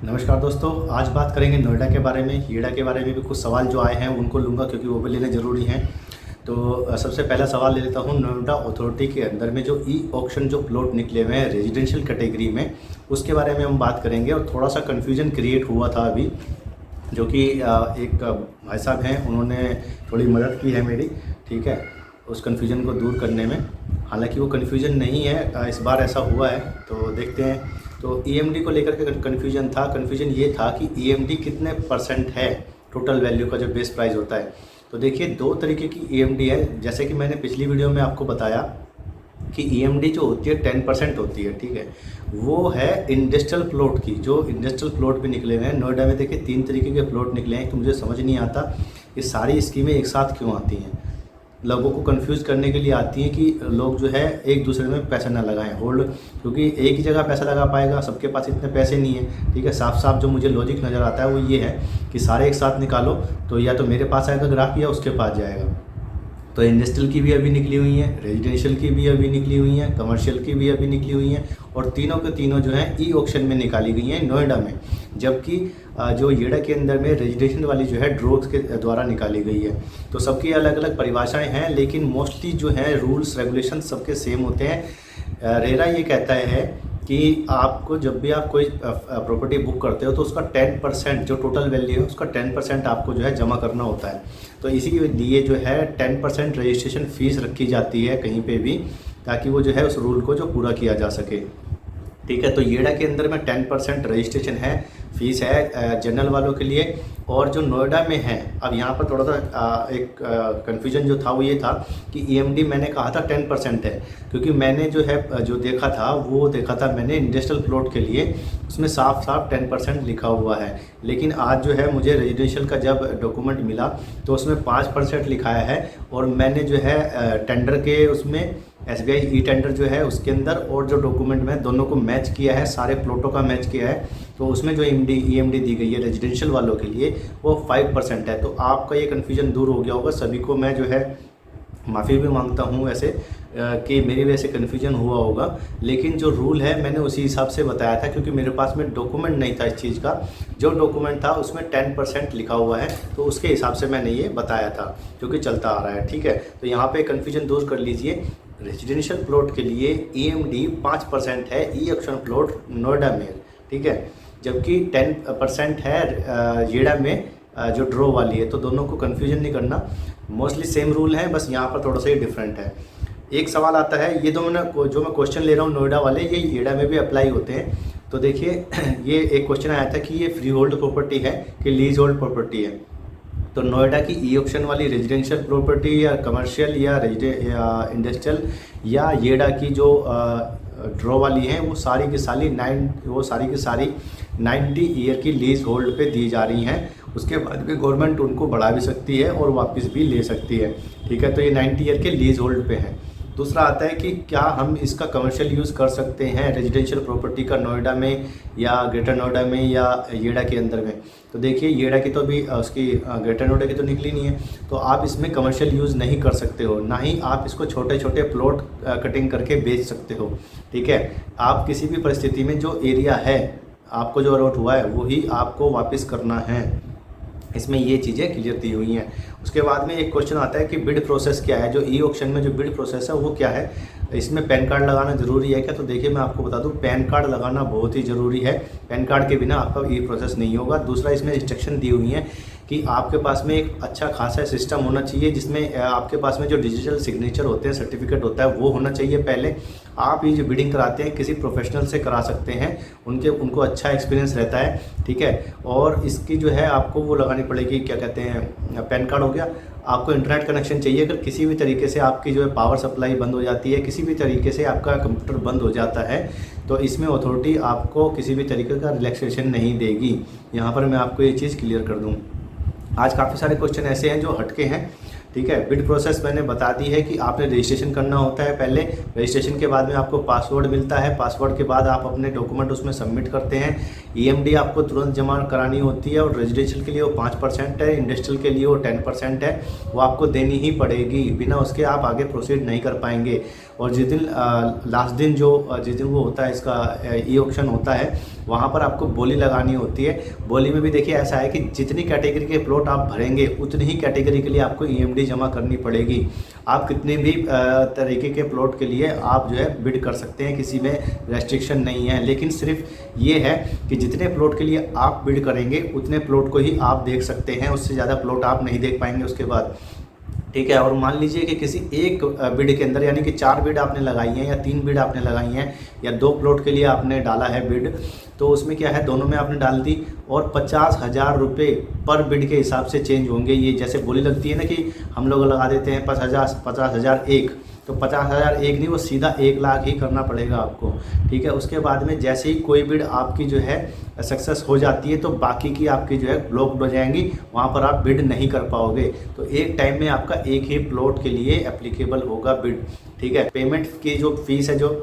नमस्कार दोस्तों, आज बात करेंगे नोएडा के बारे में। येडा के बारे में भी कुछ सवाल जो आए हैं उनको लूँगा क्योंकि वो भी लेने ज़रूरी हैं। तो सबसे पहला सवाल ले लेता हूँ। नोएडा अथॉरिटी के अंदर में जो ई ऑक्शन जो प्लॉट निकले हुए हैं रेजिडेंशियल कैटेगरी में, उसके बारे में हम बात करेंगे। और थोड़ा सा कन्फ्यूजन क्रिएट हुआ था अभी, जो कि एक भाई साहब हैं, उन्होंने थोड़ी मदद की है मेरी, ठीक है, उस कन्फ्यूजन को दूर करने में। हालांकि वो कन्फ्यूजन नहीं है, इस बार ऐसा हुआ है तो देखते हैं। तो ईएमडी को लेकर के कन्फ्यूजन था। कन्फ्यूजन ये था कि ईएमडी कितने % है टोटल वैल्यू का जो बेस प्राइस होता है। तो देखिए, दो तरीके की ईएमडी है। जैसे कि मैंने पिछली वीडियो में आपको बताया कि ईएमडी जो होती है 10% होती है, ठीक है। वो है इंडस्ट्रियल प्लॉट की। जो इंडस्ट्रियल प्लॉट भी निकले हुए हैं नोएडा में, देखिए 3 तरीके के प्लॉट निकले हैं। तो मुझे समझ नहीं आता ये सारी स्कीमें एक साथ क्यों आती हैं। लोगों को कंफ्यूज करने के लिए आती हैं कि लोग जो है एक दूसरे में पैसा ना लगाएं होल्ड, क्योंकि एक ही जगह पैसा लगा पाएगा, सबके पास इतने पैसे नहीं है, ठीक है। साफ साफ जो मुझे लॉजिक नज़र आता है वो ये है कि सारे एक साथ निकालो तो या तो मेरे पास आएगा ग्राहक या उसके पास जाएगा। तो इंडस्ट्रियल की भी अभी निकली हुई हैं, रेजिडेंशियल की भी अभी निकली हुई हैं, कमर्शियल की भी अभी निकली हुई हैं, और तीनों के तीनों जो हैं ई ऑक्शन में निकाली गई हैं नोएडा में। जबकि जो येडा के अंदर में रेजिडेंशियल वाली जो है ड्रोग्स के द्वारा निकाली गई है। तो सबकी अलग अलग परिभाषाएं हैं, लेकिन मोस्टली जो है रूल्स रेगुलेशन सबके सेम होते हैं। रेरा ये कहता है कि आपको जब भी आप कोई प्रॉपर्टी बुक करते हो तो उसका 10% जो टोटल वैल्यू है उसका 10% आपको जो है जमा करना होता है। तो इसी के लिए जो है 10% रजिस्ट्रेशन फ़ीस रखी जाती है कहीं पे भी, ताकि वो जो है उस रूल को जो पूरा किया जा सके, ठीक है। तो येडा के अंदर में 10% रजिस्ट्रेशन है, फीस है जनरल वालों के लिए। और जो नोएडा में है, अब यहाँ पर थोड़ा सा एक कन्फ्यूजन जो था वो ये था कि ईएमडी मैंने कहा था 10% है, क्योंकि मैंने जो है जो देखा था मैंने इंडस्ट्रियल प्लॉट के लिए, उसमें साफ साफ 10% लिखा हुआ है। लेकिन आज जो है मुझे रेजिडेंशियल का जब डॉक्यूमेंट मिला तो उसमें 5% लिखाया है। और मैंने जो है टेंडर के उसमें SBI ई टेंडर जो है उसके अंदर और जो डॉक्यूमेंट में दोनों को मैच किया है, सारे प्लॉटों का मैच किया है, तो उसमें जो ईएमडी दी गई है रेजिडेंशियल वालों के लिए वो 5% है। तो आपका ये कन्फ्यूजन दूर हो गया होगा। सभी को मैं जो है माफ़ी भी मांगता हूँ वैसे कि मेरी वजह से कन्फ्यूजन हुआ होगा। लेकिन जो रूल है मैंने उसी हिसाब से बताया था, क्योंकि मेरे पास में डॉक्यूमेंट नहीं था इस चीज़ का। जो डॉक्यूमेंट था उसमें 10% लिखा हुआ है, तो उसके हिसाब से मैंने ये बताया था, जो कि चलता आ रहा है, ठीक है। तो यहाँ पे कन्फ्यूजन दूर कर लीजिए। रेजिडेंशियल प्लॉट के लिए ईएमडी 5% है ई ऑक्शन प्लॉट नोएडा में, ठीक है। जबकि 10% है येडा में जो ड्रॉ वाली है। तो दोनों को कन्फ्यूजन नहीं करना, मोस्टली सेम रूल है, बस यहाँ पर थोड़ा सा ही डिफरेंट है। एक सवाल आता है, ये जो मैं क्वेश्चन ले रहा हूँ नोएडा वाले, ये येडा में भी अप्लाई होते हैं। तो देखिए ये एक क्वेश्चन आया था कि ये फ्री होल्ड प्रॉपर्टी है कि लीज होल्ड प्रॉपर्टी है। तो नोएडा की ई ऑक्शन वाली रेजिडेंशियल प्रॉपर्टी या कमर्शियल या इंडस्ट्रियल या येडा की जो ड्रॉ वाली हैं वो सारी की सारी 90 ईयर की लीज होल्ड पे दी जा रही हैं। उसके बाद भी गवर्नमेंट उनको बढ़ा भी सकती है और वापस भी ले सकती है, ठीक है। तो ये 90 ईयर के लीज होल्ड पे हैं। दूसरा आता है कि क्या हम इसका कमर्शियल यूज़ कर सकते हैं रेजिडेंशियल प्रॉपर्टी का नोएडा में या ग्रेटर नोएडा में या येडा के अंदर में। तो देखिए येडा की तो भी उसकी ग्रेटर नोएडा की तो निकली नहीं है, तो आप इसमें कमर्शियल यूज़ नहीं कर सकते हो, ना ही आप इसको छोटे छोटे प्लॉट कटिंग करके बेच सकते हो, ठीक है। आप किसी भी परिस्थिति में जो एरिया है आपको जो अलॉट हुआ है वही आपको वापस करना है। इसमें ये चीज़ें क्लियर दी हुई हैं। उसके बाद में एक क्वेश्चन आता है कि बिड प्रोसेस क्या है। जो ई ऑक्शन में जो बिड प्रोसेस है वो क्या है, इसमें पैन कार्ड लगाना ज़रूरी है क्या। तो देखिए मैं आपको बता दूं, पैन कार्ड लगाना बहुत ही ज़रूरी है। पैन कार्ड के बिना आपका ई प्रोसेस नहीं होगा। दूसरा, इसमें इंस्ट्रक्शन दी हुई हैं कि आपके पास में एक अच्छा खासा सिस्टम होना चाहिए, जिसमें आपके पास में जो डिजिटल सिग्नेचर होते हैं, सर्टिफिकेट होता है, वो होना चाहिए। पहले आप ये जो बिडिंग कराते हैं किसी प्रोफेशनल से करा सकते हैं, उनको अच्छा एक्सपीरियंस रहता है, ठीक है। और इसकी जो है आपको वो लगानी पड़ेगी, क्या कहते हैं, पैन कार्ड हो गया। आपको इंटरनेट कनेक्शन चाहिए। अगर किसी भी तरीके से आपकी जो है पावर सप्लाई बंद हो जाती है, किसी भी तरीके से आपका कंप्यूटर बंद हो जाता है, तो इसमें अथॉरिटी आपको किसी भी तरीके का रिलैक्सेशन नहीं देगी। यहाँ पर मैं आपको ये चीज़ क्लियर कर दूँ। आज काफ़ी सारे क्वेश्चन ऐसे हैं जो हटके हैं, ठीक है। बिड प्रोसेस मैंने बता दी है कि आपने रजिस्ट्रेशन करना होता है पहले। रजिस्ट्रेशन के बाद में आपको पासवर्ड मिलता है। पासवर्ड के बाद आप अपने डॉक्यूमेंट उसमें सबमिट करते हैं। ईएमडी आपको तुरंत जमा करानी होती है, और रेजिडेंशियल के लिए वो 5% है, इंडस्ट्रियल के लिए वो 10% है। वो आपको देनी ही पड़ेगी, बिना उसके आप आगे प्रोसीड नहीं कर पाएंगे। और जिस दिन लास्ट दिन जिस दिन वो होता है, इसका ई ऑक्शन होता है, वहाँ पर आपको बोली लगानी होती है। बोली में भी देखिए ऐसा है कि जितनी कैटेगरी के प्लॉट आप भरेंगे उतनी ही कैटेगरी के लिए आपको ईएमडी जमा करनी पड़ेगी। आप कितने भी तरीके के प्लॉट के लिए आप जो है बिड कर सकते हैं, किसी में रेस्ट्रिक्शन नहीं है। लेकिन सिर्फ ये है कि जितने प्लॉट के लिए आप बिड करेंगे उतने प्लॉट को ही आप देख सकते हैं, उससे ज़्यादा प्लॉट आप नहीं देख पाएंगे उसके बाद, ठीक है। और मान लीजिए कि किसी एक बिड के अंदर, यानी कि 4 बिड आपने लगाई हैं या 3 बिड आपने लगाई हैं या 2 प्लॉट के लिए आपने डाला है बिड, तो उसमें क्या है, दोनों में आपने डाल दी और 50,000 रुपये पर बिड के हिसाब से चेंज होंगे। ये जैसे बोली लगती है ना कि हम लोग लगा देते हैं 50,000 एक, तो 50,000 एक नहीं, वो सीधा 1 लाख ही करना पड़ेगा आपको, ठीक है। उसके बाद में जैसे ही कोई बिड आपकी जो है सक्सेस हो जाती है तो बाकी की आपकी जो है ब्लॉक्ड हो जाएंगी, वहाँ पर आप बिड नहीं कर पाओगे। तो एक टाइम में आपका एक ही प्लॉट के लिए एप्लीकेबल होगा बिड, ठीक है। पेमेंट की जो फीस है जो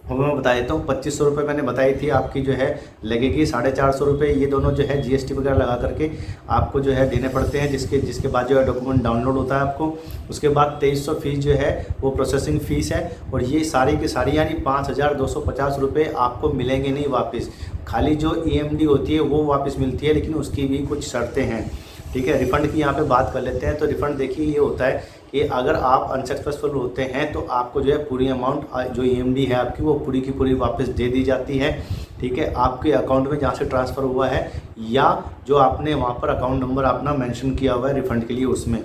वो मैं बता देता हूँ, 2500 रुपये मैंने बताई थी आपकी जो है लगेगी, 450 रुपये ये दोनों जो है जीएसटी वगैरह लगा करके आपको जो है देने पड़ते हैं, जिसके बाद जो है डॉक्यूमेंट डाउनलोड होता है आपको। उसके बाद 2300 फीस जो है वो प्रोसेसिंग फ़ीस है, और ये सारी की सारी यानी 5250 रुपये आपको मिलेंगे नहीं वापस। खाली जो ईएमडी होती है वो वापस मिलती है, लेकिन उसकी भी कुछ शर्तें हैं, ठीक है। रिफ़ंड की यहाँ पे बात कर लेते हैं। तो रिफ़ंड देखिए ये होता है कि अगर आप अनसक्सेसफुल होते हैं तो आपको जो है पूरी अमाउंट जो ईएमडी है आपकी वो पूरी की पूरी वापस दे दी जाती है, ठीक है, आपके अकाउंट में जहाँ से ट्रांसफ़र हुआ है या जो आपने वहाँ पर अकाउंट नंबर अपना मेंशन किया हुआ है रिफ़ंड के लिए उसमें।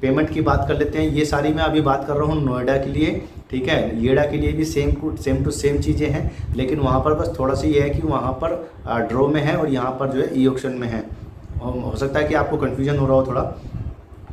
पेमेंट की बात कर लेते हैं। ये सारी मैं अभी बात कर रहा हूँ नोएडा के लिए, ठीक है। येड़ा के लिए भी सेम टू सेम चीज़ें हैं, लेकिन वहाँ पर बस थोड़ा सा ये है कि वहाँ पर ड्रॉ में है और यहाँ पर जो है ई ऑक्शन में है। हो सकता है कि आपको कन्फ्यूजन हो रहा हो थोड़ा।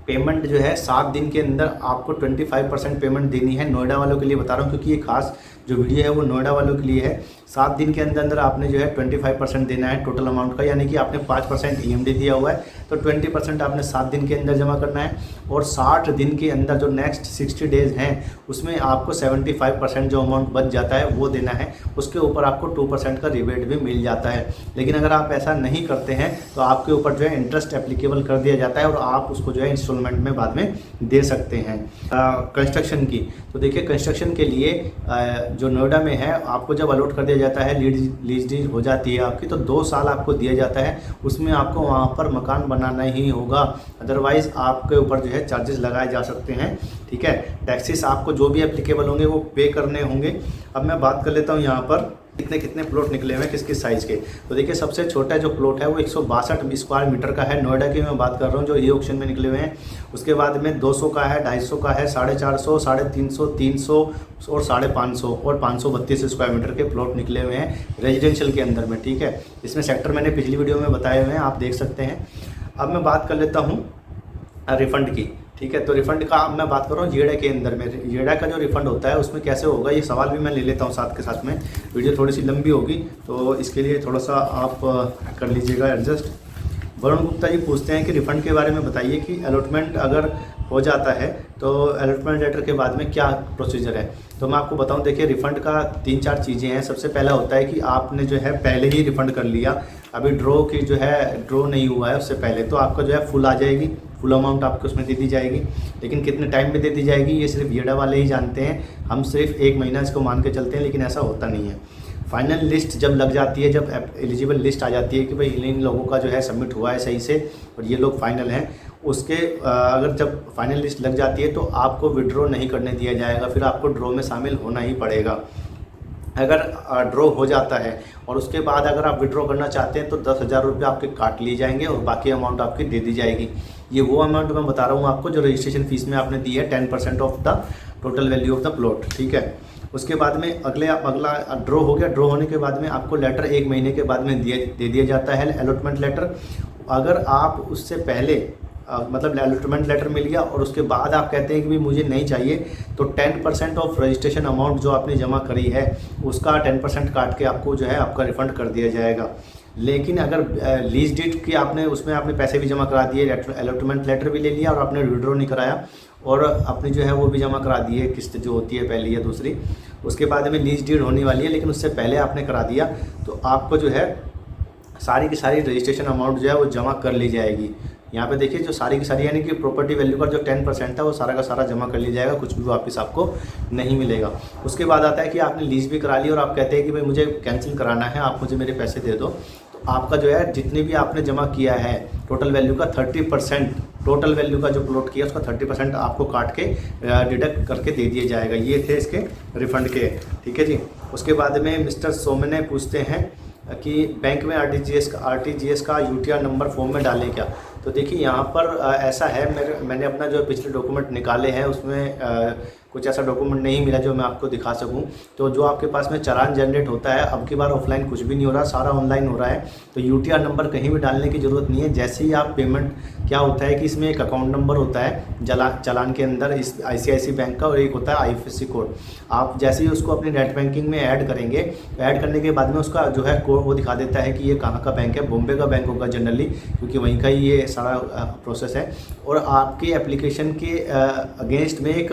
पेमेंट जो है 7 दिन के अंदर आपको 25% पेमेंट देनी है। नोएडा वालों के लिए बता रहा हूँ क्योंकि ये खास जो वीडियो है वो नोएडा वालों के लिए है। 7 दिन के अंदर आपने जो है 25% देना है टोटल अमाउंट का, यानी कि आपने 5% ईएमडी दिया हुआ है तो 20% आपने 7 दिन के अंदर जमा करना है। और 60 दिन के अंदर जो नेक्स्ट 60 डेज़ हैं उसमें आपको 75% जो अमाउंट बच जाता है वो देना है। उसके ऊपर आपको 2% का रिबेट भी मिल जाता है। लेकिन अगर आप ऐसा नहीं करते हैं तो आपके ऊपर जो है इंटरेस्ट एप्लीकेबल कर दिया जाता है और आप उसको जो है इंस्टॉलमेंट में बाद में दे सकते हैं। कंस्ट्रक्शन की तो देखिए, कंस्ट्रक्शन के लिए जो नोएडा में है आपको जब अलॉट कर दिया जाता है, लीज डीड हो जाती है आपकी, तो 2 साल आपको दिया जाता है। उसमें आपको वहाँ पर मकान बनाना ही होगा, अदरवाइज़ आपके ऊपर जो है चार्जेस लगाए जा सकते हैं, ठीक है। टैक्सेस आपको जो भी एप्लीकेबल होंगे वो पे करने होंगे। अब मैं बात कर लेता हूँ यहाँ पर कितने प्लॉट निकले हुए हैं किस किस साइज़ के। तो देखिए सबसे छोटा जो प्लॉट है वो 162 स्क्वायर मीटर का है। नोएडा की मैं बात कर रहा हूँ जो ई ऑक्शन में निकले हुए हैं। उसके बाद में 200 का है, 250 का है, 450, 350, 300 और 550 और 532 स्क्वायर मीटर के प्लॉट निकले हुए हैं रेजिडेंशियल के अंदर में, ठीक है। इसमें सेक्टर मैंने पिछली वीडियो में बताए हुए हैं, आप देख सकते हैं। अब मैं बात कर लेता हूँ रिफ़ंड की, ठीक है। तो रिफ़ंड का अब मैं बात कर रहा हूँ येड़ा के अंदर में। येड़ा का जो रिफ़ंड होता है उसमें कैसे होगा ये सवाल भी मैं ले लेता हूँ साथ के साथ में। वीडियो थोड़ी सी लंबी होगी तो इसके लिए थोड़ा सा आप कर लीजिएगा एडजस्ट। वरुण गुप्ता जी पूछते हैं कि रिफ़ंड के बारे में बताइए कि अलॉटमेंट अगर हो जाता है तो अलॉटमेंट लेटर के बाद में क्या प्रोसीजर है। तो मैं आपको बताऊं, देखिए रिफ़ंड का 3-4 चीज़ें हैं। सबसे पहला होता है कि आपने जो है पहले ही रिफ़ंड कर लिया, अभी ड्रॉ की जो है ड्रॉ नहीं हुआ है उससे पहले, तो आपका जो है फुल आ जाएगी, फुल अमाउंट आपको उसमें दे दी जाएगी। लेकिन कितने टाइम में दे दी जाएगी ये सिर्फ येड़ा वाले ही जानते हैं, हम सिर्फ 1 महीना इसको मान के चलते हैं, लेकिन ऐसा होता नहीं है। फाइनल लिस्ट जब लग जाती है, जब एलिजिबल लिस्ट आ जाती है कि भाई इन लोगों का जो है सबमिट हुआ है सही से और ये लोग फाइनल हैं, उसके अगर जब फाइनल लिस्ट लग जाती है तो आपको विड्रॉ नहीं करने दिया जाएगा, फिर आपको ड्रॉ में शामिल होना ही पड़ेगा। अगर ड्रॉ हो जाता है और उसके बाद अगर आप विड्रॉ करना चाहते हैं तो 10,000 रुपये आपके काट लिए जाएंगे और बाकी अमाउंट आपकी दे दी जाएगी। ये वो अमाउंट मैं बता रहा हूँ आपको जो रजिस्ट्रेशन फीस में आपने दी है, 10% of the total value of the plot, ठीक है। उसके बाद में अगला ड्रॉ हो गया। ड्रॉ होने के बाद में आपको लेटर 1 महीने के बाद में दे दिया जाता है अलॉटमेंट लेटर। अगर आप उससे पहले मतलब अलॉटमेंट लेटर मिल गया और उसके बाद आप कहते हैं कि भी मुझे नहीं चाहिए, तो 10% ऑफ रजिस्ट्रेशन अमाउंट जो आपने जमा करी है उसका 10% काट के आपको जो है आपका रिफ़ंड कर दिया जाएगा। लेकिन अगर लीज डीड की आपने उसमें आपने पैसे भी जमा करा दिए, अलॉटमेंट लेटर भी ले लिया और आपने विड्रॉ नहीं कराया और अपनी जो है वो भी जमा करा दी है, किस्त जो होती है पहली या दूसरी, उसके बाद में लीज डीड होने वाली है लेकिन उससे पहले आपने करा दिया, तो आपको जो है सारी की सारी रजिस्ट्रेशन अमाउंट जो है वो जमा कर ली जाएगी। यहाँ पे देखिए जो सारी की सारी यानी कि प्रॉपर्टी वैल्यू का जो 10% था वो सारा का सारा जमा कर लिया जाएगा, कुछ भी वापस आपको नहीं मिलेगा। उसके बाद आता है कि आपने लीज भी करा ली और आप कहते हैं कि भाई मुझे कैंसिल कराना है, आप मुझे मेरे पैसे दे दो। तो आपका जो है जितने भी आपने जमा किया है टोटल वैल्यू का 30%, टोटल वैल्यू का जो प्लॉट किया उसका 30% आपको काट के डिडक्ट करके दे दिया जाएगा। ये थे इसके रिफंड के, ठीक है जी। उसके बाद में मिस्टर सोमने पूछते हैं कि बैंक में आरटीजीएस का यूटीआर नंबर फॉर्म में डालें क्या। तो देखिए यहाँ पर ऐसा है, मैंने अपना जो पिछले डॉक्यूमेंट निकाले हैं उसमें कुछ ऐसा डॉक्यूमेंट नहीं मिला जो मैं आपको दिखा सकूं। तो जो आपके पास में चालान जनरेट होता है, अब की बार ऑफलाइन कुछ भी नहीं हो रहा, सारा ऑनलाइन हो रहा है। तो यूटीआर नंबर कहीं भी डालने की ज़रूरत नहीं है। जैसे ही आप पेमेंट, क्या होता है कि इसमें एक अकाउंट नंबर होता है चालान के अंदर, इस ICICI बैंक का, और एक होता है IFSC कोड। आप जैसे ही उसको अपनी नेट बैंकिंग में ऐड करेंगे, ऐड करने के बाद में उसका जो है कोड वो दिखा देता है कि ये कहाँ का बैंक है। बॉम्बे का बैंक होगा जनरली, क्योंकि वहीं का ही ये सारा प्रोसेस है। और आपके एप्लीकेशन के अगेंस्ट में एक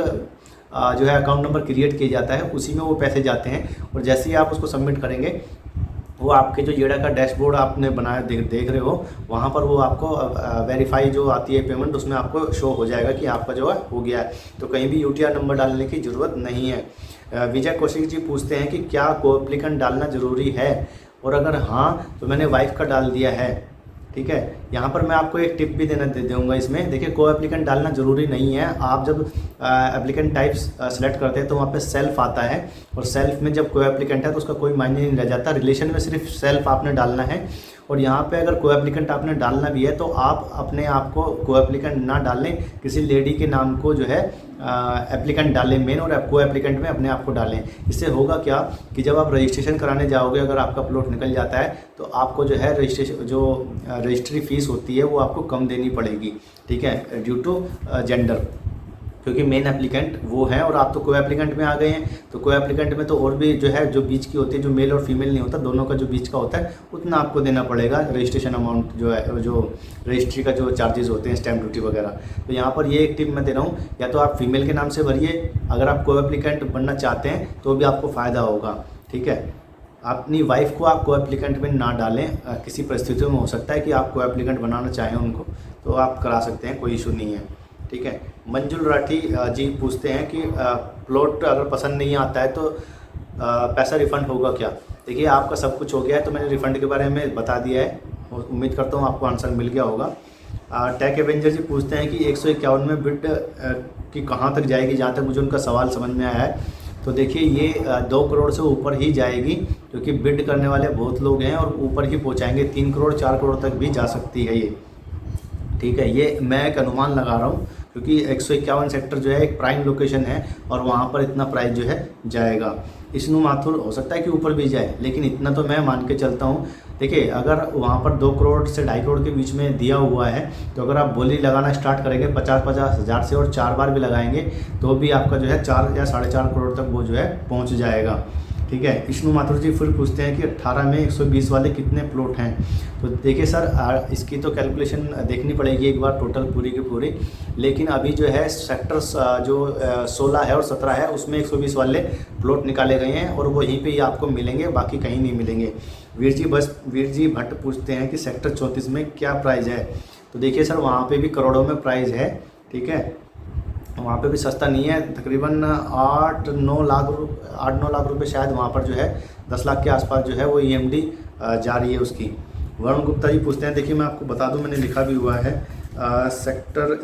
जो है अकाउंट नंबर क्रिएट किया जाता है, उसी में वो पैसे जाते हैं। और जैसे ही आप उसको सबमिट करेंगे, वो आपके जो येड़ा का डैशबोर्ड आपने बनाया देख रहे हो, वहाँ पर वो आपको वेरीफाई जो आती है पेमेंट, उसमें आपको शो हो जाएगा कि आपका जो है हो गया है। तो कहीं भी यूटीआर नंबर डालने की ज़रूरत नहीं है। विजय कौशिक जी पूछते हैं कि क्या को एप्लीकेंट डालना ज़रूरी है, और अगर हाँ तो मैंने वाइफ का डाल दिया है, ठीक है। यहाँ पर मैं आपको एक टिप भी दूंगा इसमें। देखिए को एप्लीकेंट डालना ज़रूरी नहीं है। आप जब एप्लीकेंट टाइप्स सेलेक्ट करते हैं तो वहाँ पे सेल्फ आता है, और सेल्फ में जब को एप्लीकेंट है तो उसका कोई मायने नहीं रह जाता। रिलेशन में सिर्फ सेल्फ आपने डालना है। और यहाँ पे अगर को एप्लीकेंट आपने डालना भी है तो आप अपने आप को को एप्लीकेंट ना डालें, किसी लेडी के नाम को जो है एप्लीकेंट डालें मेन, और को एप्लीकेंट में अपने आप को डालें। इससे होगा क्या कि जब आप रजिस्ट्रेशन कराने जाओगे, अगर आपका प्लॉट निकल जाता है तो आपको जो है रजिस्ट्री फीस होती है वो आपको कम देनी पड़ेगी, ठीक है, ड्यू टू जेंडर, क्योंकि मेन एप्लीकेंट वो है और आप तो को एप्लीकेंट में आ गए हैं। तो को एप्लीकेंट में तो और भी जो है जो बीच की होती है, जो मेल और फीमेल नहीं होता, दोनों का जो बीच का होता है उतना आपको देना पड़ेगा। रजिस्ट्रेशन अमाउंट जो है, जो रजिस्ट्री का जो चार्जेस होते हैं, स्टैम्प ड्यूटी वगैरह। तो यहाँ पर ये एक टिप मैं दे रहा हूँ, या तो आप फीमेल के नाम से भरिए, अगर आप को एप्लीकेंट बनना चाहते हैं तो भी आपको फ़ायदा होगा, ठीक है। अपनी वाइफ को आप को एप्लीकेंट में ना डालें, किसी परिस्थितियों में हो सकता है कि आप को एप्लीकेंट बनाना चाहें उनको, तो आप करा सकते हैं, कोई इशू नहीं है, ठीक है। मंजुल राठी जी पूछते हैं कि प्लॉट अगर पसंद नहीं आता है तो पैसा रिफ़ंड होगा क्या। देखिए आपका सब कुछ हो गया है, तो मैंने रिफ़ंड के बारे में बता दिया है, उम्मीद करता हूँ आपको आंसर मिल गया होगा। टेक एवेंजर जी पूछते हैं कि 151 में बिड की कहाँ तक जाएगी, जहाँ तक मुझे उनका सवाल समझ में आया है। तो देखिए ये 2 करोड़ से ऊपर ही जाएगी, क्योंकि बिड करने वाले बहुत लोग हैं और ऊपर ही पहुँचाएंगे। 3 करोड़ 4 करोड़ तक भी जा सकती है ये, ठीक है। ये मैं एक अनुमान लगा रहा हूँ, क्योंकि 151 सेक्टर जो है एक प्राइम लोकेशन है और वहाँ पर इतना प्राइस जो है जाएगा। विष्णु माथुर हो सकता है कि ऊपर भी जाए, लेकिन इतना तो मैं मान के चलता हूँ। देखिए अगर वहाँ पर 2 करोड़ से 2.5 करोड़ के बीच में दिया हुआ है, तो अगर आप बोली लगाना स्टार्ट करेंगे 50-50 हज़ार से और 4 बार भी लगाएंगे तो भी आपका जो है 4 या 4.5 करोड़ तक वो जो है पहुँच जाएगा, ठीक है। विष्णु माथुर जी फिर पूछते हैं कि 18 में 120 वाले कितने प्लॉट हैं। तो देखिए सर इसकी तो कैलकुलेशन देखनी पड़ेगी एक बार टोटल पूरी की पूरी, लेकिन अभी जो है सेक्टर्स जो 16 है और 17 है उसमें 120 वाले प्लॉट निकाले गए हैं और वहीं पे ही आपको मिलेंगे, बाकी कहीं नहीं मिलेंगे। वीर जी भट्ट पूछते हैं कि सेक्टर 34 में क्या प्राइस है। तो देखिए सर वहाँ पर भी करोड़ों में प्राइस है, ठीक है, वहाँ पे भी सस्ता नहीं है। तकरीबन 8-9 लाख रुपए शायद वहाँ पर जो है 10 लाख के आसपास जो है वो EMD जा रही है उसकी। वरुण गुप्ता जी पूछते हैं, देखिए मैं आपको बता दूं मैंने लिखा भी हुआ है, सेक्टर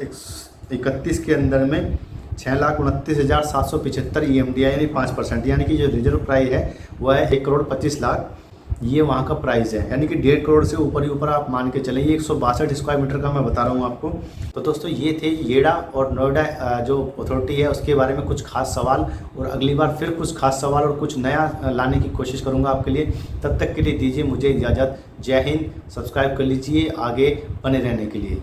31 के अंदर में 6,29,775 EMD है, यानी 5%, यानी कि जो रिजर्व प्राइस है वह है 1 करोड़ 25 लाख, ये वहाँ का प्राइस है, यानी कि 1.5 करोड़ से ऊपर ही ऊपर आप मान के चलें। ये 162 स्क्वायर मीटर का मैं बता रहा हूँ आपको। तो दोस्तों ये थे येड़ा और नोएडा जो अथॉरिटी है उसके बारे में कुछ खास सवाल, और अगली बार फिर कुछ खास सवाल और कुछ नया लाने की कोशिश करूँगा आपके लिए। तब तक के लिए दीजिए मुझे इजाज़त। जय हिंद। सब्सक्राइब कर लीजिए आगे बने रहने के लिए।